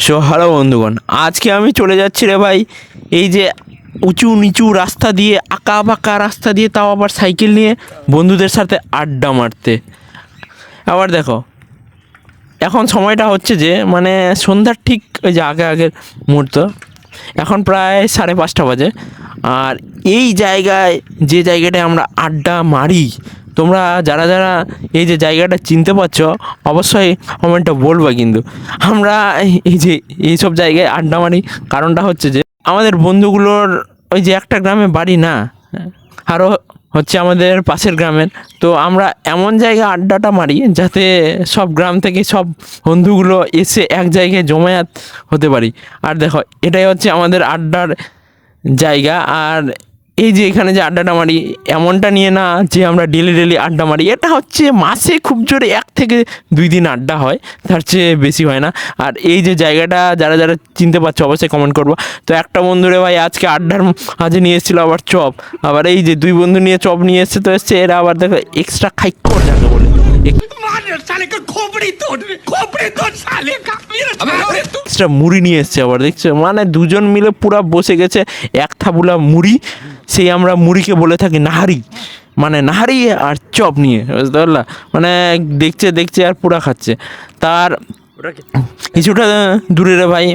So hello বন্ধুগণ, আজকে আমি চলে যাচ্ছি রে ভাই এই যে উঁচু নিচু রাস্তা দিয়ে, আঁকা বাঁকা রাস্তা দিয়ে, তাও আবার সাইকেল নিয়ে বন্ধুদের সাথে আড্ডা মারতে। আবার দেখো এখন সময়টা হচ্ছে যে মানে সন্ধ্যার ঠিক ওই যে আগের মুহূর্ত, এখন প্রায় 5:30 বাজে। আর এই জায়গায়, যে জায়গাটায় আমরা আড্ডা মারি, তোমরা যারা যারা এই যে জায়গাটা চিনতে পারছো অবশ্যই কমেন্টে বলবা। কিন্তু আমরা এই যে এইসব জায়গায় আড্ডা মারি কারণটা হচ্ছে যে আমাদের বন্ধুগুলোর ওই যে একটা গ্রামে বাড়ি না, আরও হচ্ছে আমাদের পাশের গ্রামের। তো আমরা এমন জায়গায় আড্ডাটা মারি যাতে সব গ্রাম থেকে সব বন্ধুগুলো এসে এক জায়গায় জমায়েত হতে পারি। আর দেখো এটাই হচ্ছে আমাদের আড্ডার জায়গা। আর এই যে এখানে যে আড্ডাটা মারি, এমনটা নিয়ে না যে আমরা ডেলি ডেলি আড্ডা মারি, এটা হচ্ছে মাসে খুব জোরে 1 থেকে 2 দিন আড্ডা হয়, তার চেয়ে বেশি হয় না। আর এই যে জায়গাটা যারা যারা চিনতে পারছো অবশ্যই কমেন্ট করবো। তো একটা বন্ধুরে ভাই আজকে আড্ডার মাঝে নিয়ে এসেছিলো আবার চপ, আবার এই যে 2 বন্ধু নিয়ে চপ নিয়ে এসছে, তো এসছে এরা আবার দেখো এক্সট্রা খাইকর যাকে বলে, এক্সট্রা মুড়ি নিয়ে এসছে আবার, দেখছো মানে দুজন মিলে পুরা বসে গেছে এক থাবুলা মুড়ি। সেই আমরা মুড়িকে বলে থাকি নাহারি, মানে নাহারি আর চপ নিয়ে, বুঝতে পারলা? মানে দেখছে দেখছে আর পুরা খাচ্ছে। তার কিছুটা দূরে রে ভাই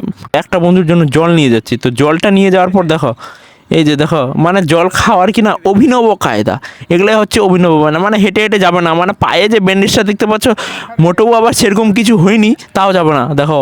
একটা বন্ধুর জন্য জল নিয়ে যাচ্ছি। তো জলটা নিয়ে যাওয়ার পর দেখো এই যে দেখো মানে জল খাওয়ার কি না অভিনব কায়দা, এগুলোই হচ্ছে অভিনব। মানে হেঁটে হেঁটে যাবে না, মানে পায়ে যে ব্যান্ডেজটা দেখতে পাচ্ছ মোটেও আবার সেরকম কিছু হয়নি, তাও যাবে না। দেখো